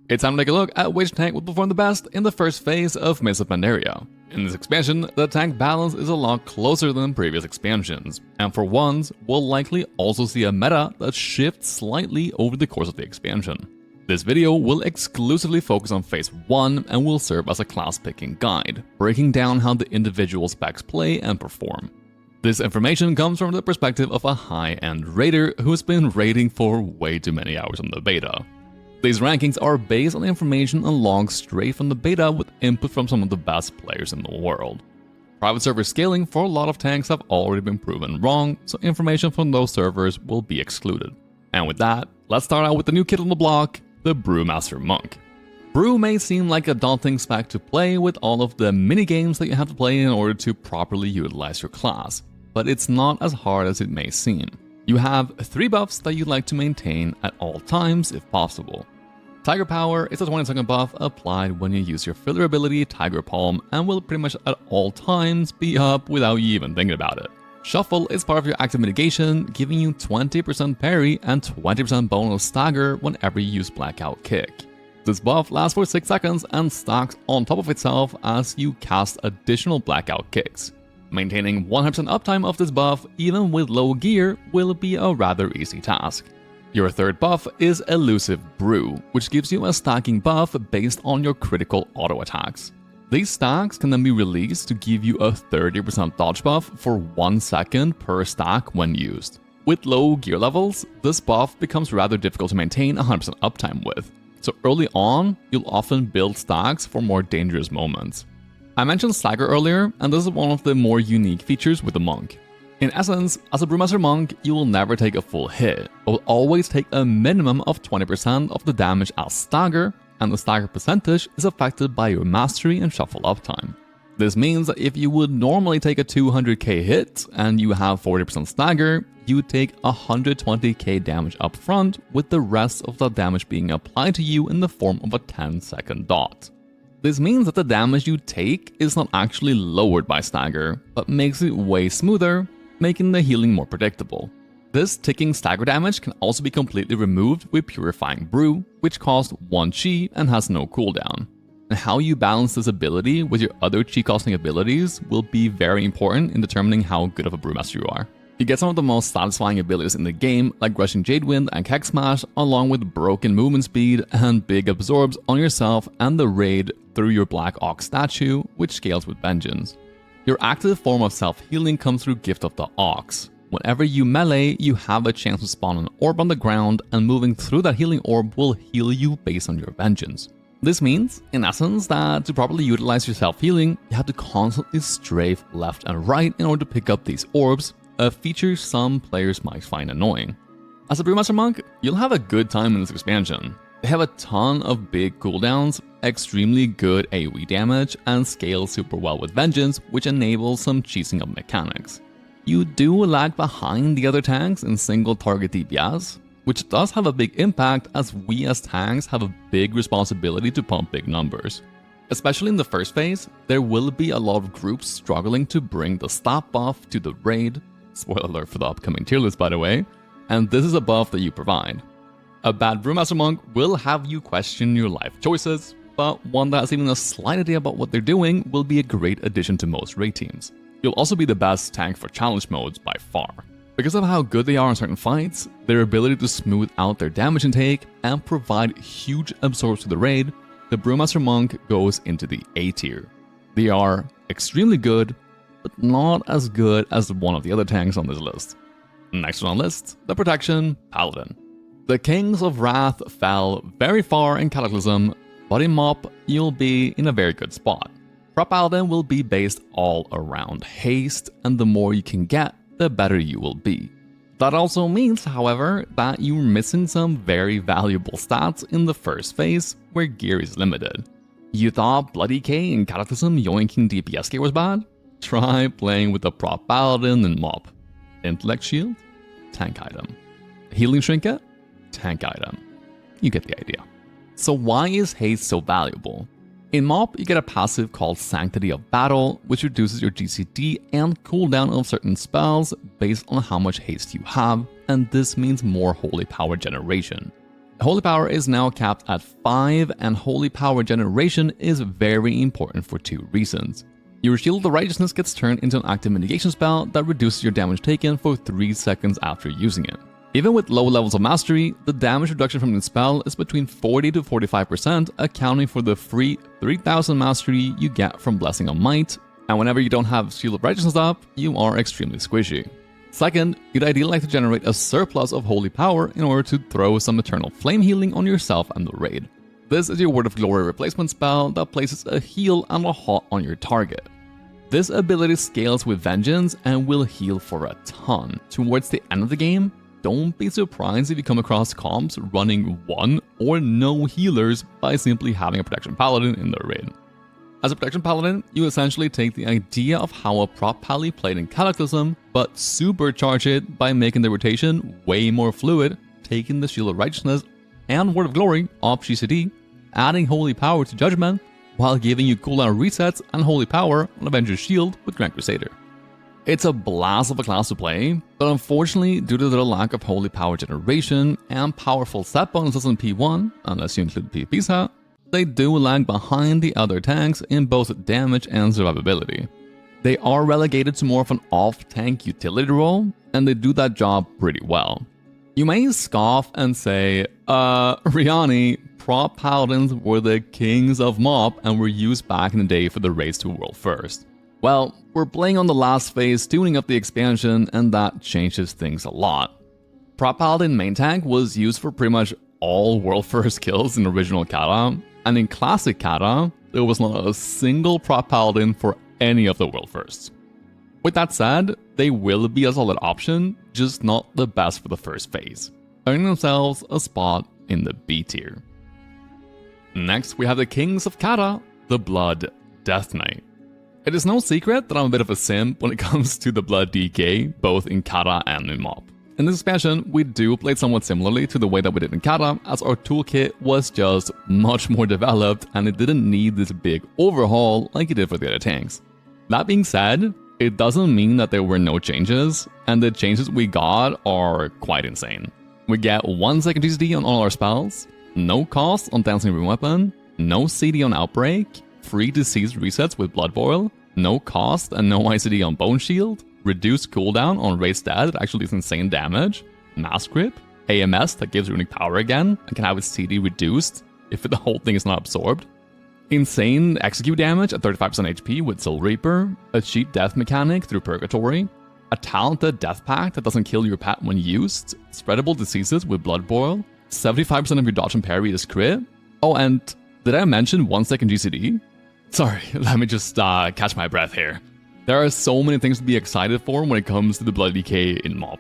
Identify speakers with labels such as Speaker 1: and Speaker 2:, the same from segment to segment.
Speaker 1: It's time to take a look at which tank will perform the best in the first phase of Mists of Pandaria. In this expansion, the tank balance is a lot closer than previous expansions, and for once, we'll likely also see a meta that shifts slightly over the course of the expansion. This video will exclusively focus on Phase 1 and will serve as a class picking guide, breaking down how the individual specs play and perform. This information comes from the perspective of a high-end raider who's been raiding for way too many hours on the beta. These rankings are based on information unlocked straight from the beta with input from some of the best players in the world. Private server scaling for a lot of tanks have already been proven wrong, so information from those servers will be excluded. And with that, let's start out with the new kid on the block, the Brewmaster Monk. Brew may seem like a daunting spec to play with all of the mini-games that you have to play in order to properly utilize your class, but it's not as hard as it may seem. You have 3 buffs that you'd like to maintain at all times if possible. Tiger Power is a 20-second buff applied when you use your filler ability Tiger Palm and will pretty much at all times be up without you even thinking about it. Shuffle is part of your active mitigation, giving you 20% parry and 20% bonus stagger whenever you use Blackout Kick. This buff lasts for 6 seconds and stacks on top of itself as you cast additional Blackout Kicks. Maintaining 100% uptime of this buff, even with low gear, will be a rather easy task. Your third buff is Elusive Brew, which gives you a stacking buff based on your critical auto attacks. These stacks can then be released to give you a 30% dodge buff for 1 second per stack when used. With low gear levels, this buff becomes rather difficult to maintain 100% uptime with, so early on, you'll often build stacks for more dangerous moments. I mentioned stagger earlier, and this is one of the more unique features with the Monk. In essence, as a Brewmaster Monk, you will never take a full hit, but will always take a minimum of 20% of the damage as stagger, and the stagger percentage is affected by your mastery and shuffle uptime. This means that if you would normally take a 200k hit and you have 40% stagger, you would take 120k damage up front, with the rest of the damage being applied to you in the form of a 10-second dot. This means that the damage you take is not actually lowered by stagger, but makes it way smoother, making the healing more predictable. This ticking stagger damage can also be completely removed with Purifying Brew, which costs 1 chi and has no cooldown. And how you balance this ability with your other chi costing abilities will be very important in determining how good of a Brewmaster you are. You get some of the most satisfying abilities in the game, like Rushing Jadewind and Keck Smash, along with broken movement speed and big absorbs on yourself and the raid through your Black Ox statue, which scales with vengeance. Your active form of self-healing comes through Gift of the Ox. Whenever you melee, you have a chance to spawn an orb on the ground, and moving through that healing orb will heal you based on your vengeance. This means, in essence, that to properly utilize your self-healing, you have to constantly strafe left and right in order to pick up these orbs, a feature some players might find annoying. As a Brewmaster Monk, you'll have a good time in this expansion. They have a ton of big cooldowns, extremely good AoE damage, and scale super well with Vengeance, which enables some cheesing up mechanics. You do lag behind the other tanks in single target DPS, which does have a big impact as we as tanks have a big responsibility to pump big numbers. Especially in the first phase, there will be a lot of groups struggling to bring the stat buff to the raid, spoiler alert for the upcoming tier list by the way, and this is a buff that you provide. A bad Brewmaster Monk will have you question your life choices, but one that has even a slight idea about what they're doing will be a great addition to most raid teams. You'll also be the best tank for challenge modes by far. Because of how good they are in certain fights, their ability to smooth out their damage intake and provide huge absorbs to the raid, the Brewmaster Monk goes into the A tier. They are extremely good, but not as good as one of the other tanks on this list. Next on the list, the Protection Paladin. The Kings of Wrath fell very far in Cataclysm, but in MOP, you'll be in a very good spot. Prop Paladin will be based all around haste, and the more you can get, the better you will be. That also means, however, that you're missing some very valuable stats in the first phase, where gear is limited. You thought Bloody K in Cataclysm yoinking DPS gear was bad? Try playing with the Prop Paladin in MOP. Intellect Shield? Tank item. Healing Trinket? Tank item. You get the idea. So why is haste so valuable? In MOP, you get a passive called Sanctity of Battle, which reduces your GCD and cooldown of certain spells based on how much haste you have, and this means more holy power generation. Holy Power is now capped at 5, and Holy Power generation is very important for 2 reasons. Your Shield of Righteousness gets turned into an active mitigation spell that reduces your damage taken for 3 seconds after using it. Even with low levels of mastery, the damage reduction from the spell is between 40 to 45%, accounting for the free 3000 mastery you get from Blessing on Might, and whenever you don't have Shield of Righteousness up, you are extremely squishy. Second, you'd ideally like to generate a surplus of Holy Power in order to throw some Eternal Flame healing on yourself and the raid. This is your Word of Glory replacement spell that places a heal and a hot on your target. This ability scales with Vengeance and will heal for a ton. Towards the end of the game, don't be surprised if you come across comps running 1 or no healers by simply having a Protection Paladin in their raid. As a Protection Paladin, you essentially take the idea of how a prop pally played in Cataclysm, but supercharge it by making the rotation way more fluid, taking the Shield of Righteousness and Word of Glory off GCD, adding Holy Power to Judgment, while giving you cooldown resets and Holy Power on Avenger's Shield with Grand Crusader. It's a blast of a class to play, but unfortunately, due to the lack of Holy Power generation and powerful set bonuses in P1, unless you include PvP set, they do lag behind the other tanks in both damage and survivability. They are relegated to more of an off-tank utility role, and they do that job pretty well. You may scoff and say, Riani, prop paladins were the kings of MOP and were used back in the day for the race to world first. Well, we're playing on the last phase, tuning up the expansion, and that changes things a lot. Prop Paladin main tank was used for pretty much all world first kills in original Kata, and in classic Kata, there was not a single Prop Paladin for any of the world firsts. With that said, they will be a solid option, just not the best for the first phase, earning themselves a spot in the B tier. Next, we have the Kings of Kata, the Blood Death Knight. It is no secret that I'm a bit of a simp when it comes to the Blood DK, both in Kata and in MOP. In this expansion, we do play somewhat similarly to the way that we did in Kata, as our toolkit was just much more developed and it didn't need this big overhaul like it did for the other tanks. That being said, it doesn't mean that there were no changes, and the changes we got are quite insane. We get 1 second GCD on all our spells, no cost on Dancing Rune Weapon, no CD on Outbreak, free disease resets with Blood Boil, no cost and no ICD on Bone Shield, reduced cooldown on Raised Dead that actually does insane damage, Mass Grip, AMS that gives Runic Power again and can have its CD reduced if the whole thing is not absorbed, insane execute damage at 35% HP with Soul Reaper, a cheap death mechanic through Purgatory, a talented death pact that doesn't kill your pet when used, spreadable diseases with Blood Boil, 75% of your dodge and parry is crit. Oh, and did I mention 1 second GCD? Sorry, let me just catch my breath here. There are so many things to be excited for when it comes to the Blood DK in MOP.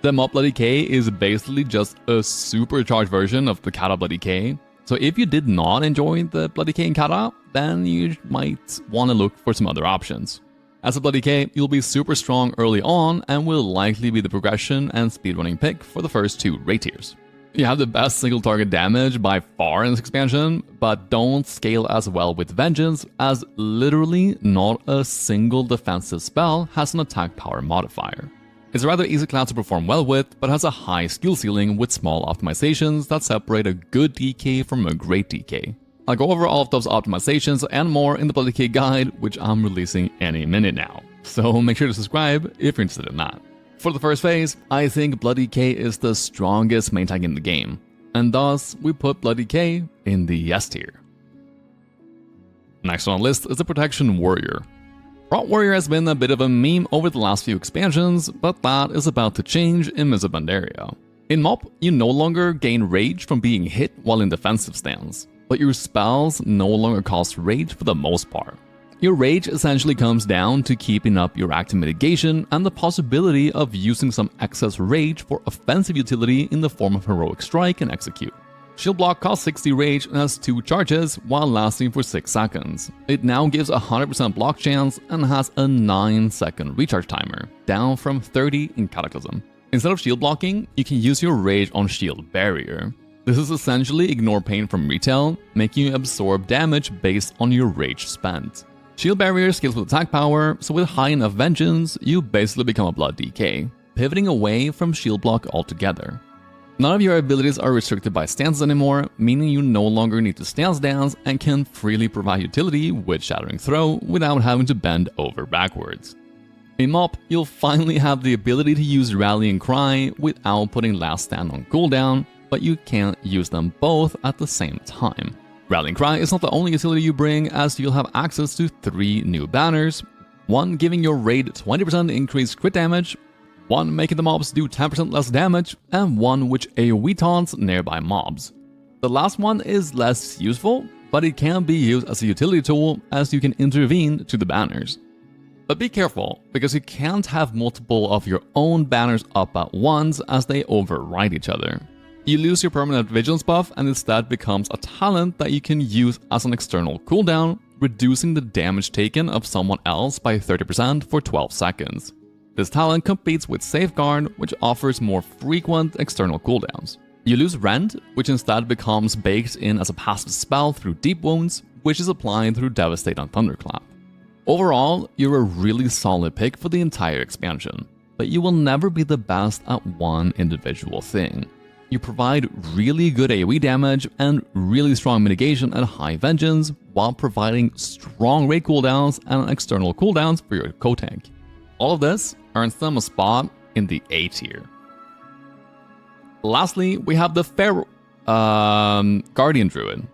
Speaker 1: The MOP Blood DK is basically just a supercharged version of the Kata Blood DK. So if you did not enjoy the Blood DK in Kata, then you might want to look for some other options. As a Blood DK, you'll be super strong early on and will likely be the progression and speedrunning pick for the first 2 raid tiers. You have the best single target damage by far in this expansion, but don't scale as well with Vengeance, as literally not a single defensive spell has an attack power modifier. It's a rather easy class to perform well with, but has a high skill ceiling with small optimizations that separate a good DK from a great DK. I'll go over all of those optimizations and more in the Blood DK guide, which I'm releasing any minute now, so make sure to subscribe if you're interested in that. For the first phase, I think Blood DK is the strongest main tank in the game, and thus we put Blood DK in the S tier. Next on the list is the Protection Warrior. Prot Warrior has been a bit of a meme over the last few expansions, but that is about to change in Mists of Pandaria. In MOP, you no longer gain rage from being hit while in defensive stance, but your spells no longer cost rage for the most part. Your rage essentially comes down to keeping up your active mitigation and the possibility of using some excess rage for offensive utility in the form of Heroic Strike and Execute. Shield Block costs 60 rage and has 2 charges while lasting for 6 seconds. It now gives a 100% block chance and has a 9-second recharge timer, down from 30 in Cataclysm. Instead of shield blocking, you can use your rage on Shield Barrier. This is essentially ignore pain from retail, making you absorb damage based on your rage spent. Shield Barrier scales with attack power, so with high enough Vengeance, you basically become a Blood DK, pivoting away from Shield Block altogether. None of your abilities are restricted by stances anymore, meaning you no longer need to stance dance and can freely provide utility with Shattering Throw without having to bend over backwards. In MOP, you'll finally have the ability to use Rallying Cry without putting Last Stand on cooldown, but you can't use them both at the same time. Rallying Cry is not the only utility you bring, as you'll have access to 3 new banners, one giving your raid 20% increased crit damage, one making the mobs do 10% less damage, and one which AoE taunts nearby mobs. The last one is less useful, but it can be used as a utility tool as you can intervene to the banners. But be careful, because you can't have multiple of your own banners up at once as they override each other. You lose your permanent vigilance buff and instead becomes a talent that you can use as an external cooldown, reducing the damage taken of someone else by 30% for 12 seconds. This talent competes with Safeguard, which offers more frequent external cooldowns. You lose Rend, which instead becomes baked in as a passive spell through Deep Wounds, which is applied through Devastate on Thunderclap. Overall, you're a really solid pick for the entire expansion, but you will never be the best at one individual thing. You provide really good AoE damage and really strong mitigation at high vengeance, while providing strong raid cooldowns and external cooldowns for your co-tank. All of this earns them a spot in the A tier. Lastly, we have the Guardian Druid.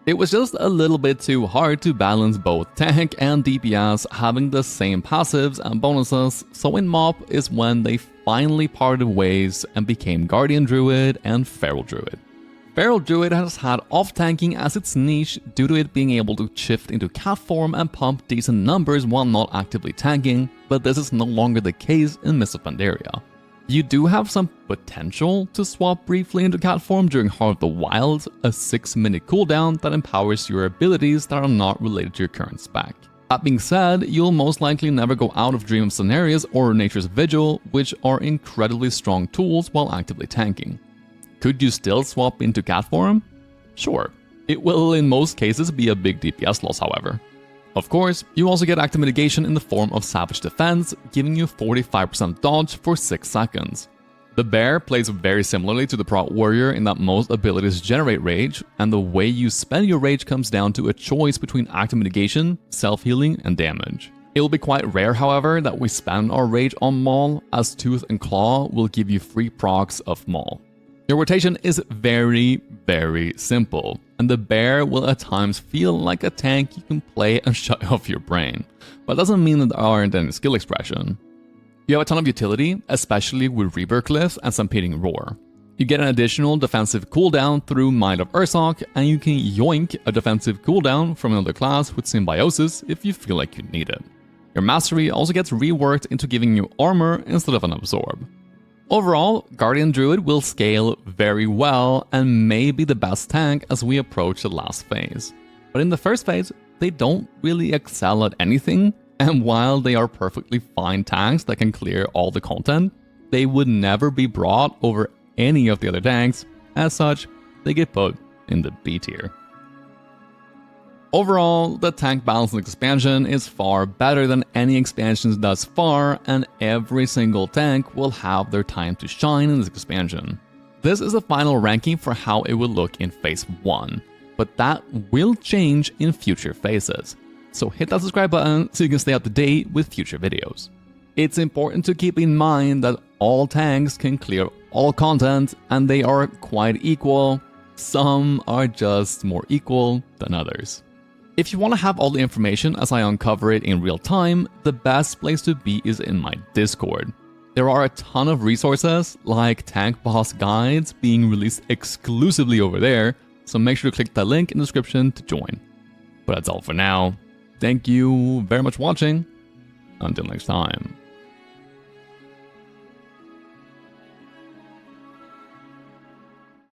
Speaker 1: It was just a little bit too hard to balance both tank and DPS having the same passives and bonuses, so in MOP is when they finally parted ways and became Guardian Druid and Feral Druid. Feral Druid has had off-tanking as its niche due to it being able to shift into cat form and pump decent numbers while not actively tanking, but this is no longer the case in Mists of Pandaria. You do have some potential to swap briefly into cat form during Heart of the Wild, a 6-minute cooldown that empowers your abilities that are not related to your current spec. That being said, you'll most likely never go out of Dream of Cenarius or Nature's Vigil, which are incredibly strong tools while actively tanking. Could you still swap into cat form? Sure. It will in most cases be a big DPS loss, however. Of course, you also get active mitigation in the form of Savage Defense, giving you 45% dodge for 6 seconds. The bear plays very similarly to the Prot Warrior in that most abilities generate rage, and the way you spend your rage comes down to a choice between active mitigation, self-healing, and damage. It will be quite rare, however, that we spend our rage on Maul, as Tooth and Claw will give you free procs of Maul. Your rotation is very simple, and the bear will at times feel like a tank you can play and shut off your brain, but doesn't mean that there aren't any skill expression. You have a ton of utility, especially with Reaper Cliffs and Stampeding Roar. You get an additional defensive cooldown through Mind of Ursoc, and you can yoink a defensive cooldown from another class with Symbiosis if you feel like you need it. Your mastery also gets reworked into giving you armor instead of an absorb. Overall, Guardian Druid will scale very well and may be the best tank as we approach the last phase. But in the first phase, they don't really excel at anything, and while they are perfectly fine tanks that can clear all the content, they would never be brought over any of the other tanks. As such, they get put in the B tier. Overall, the tank balance expansion is far better than any expansions thus far, and every single tank will have their time to shine in this expansion. This is the final ranking for how it will look in Phase 1, but that will change in future phases. So hit that subscribe button so you can stay up to date with future videos. It's important to keep in mind that all tanks can clear all content, and they are quite equal. Some are just more equal than others. If you want to have all the information as I uncover it in real time, the best place to be is in my Discord. There are a ton of resources, like tank boss guides, being released exclusively over there, so make sure to click that link in the description to join. But that's all for now. Thank you very much for watching. Until next time.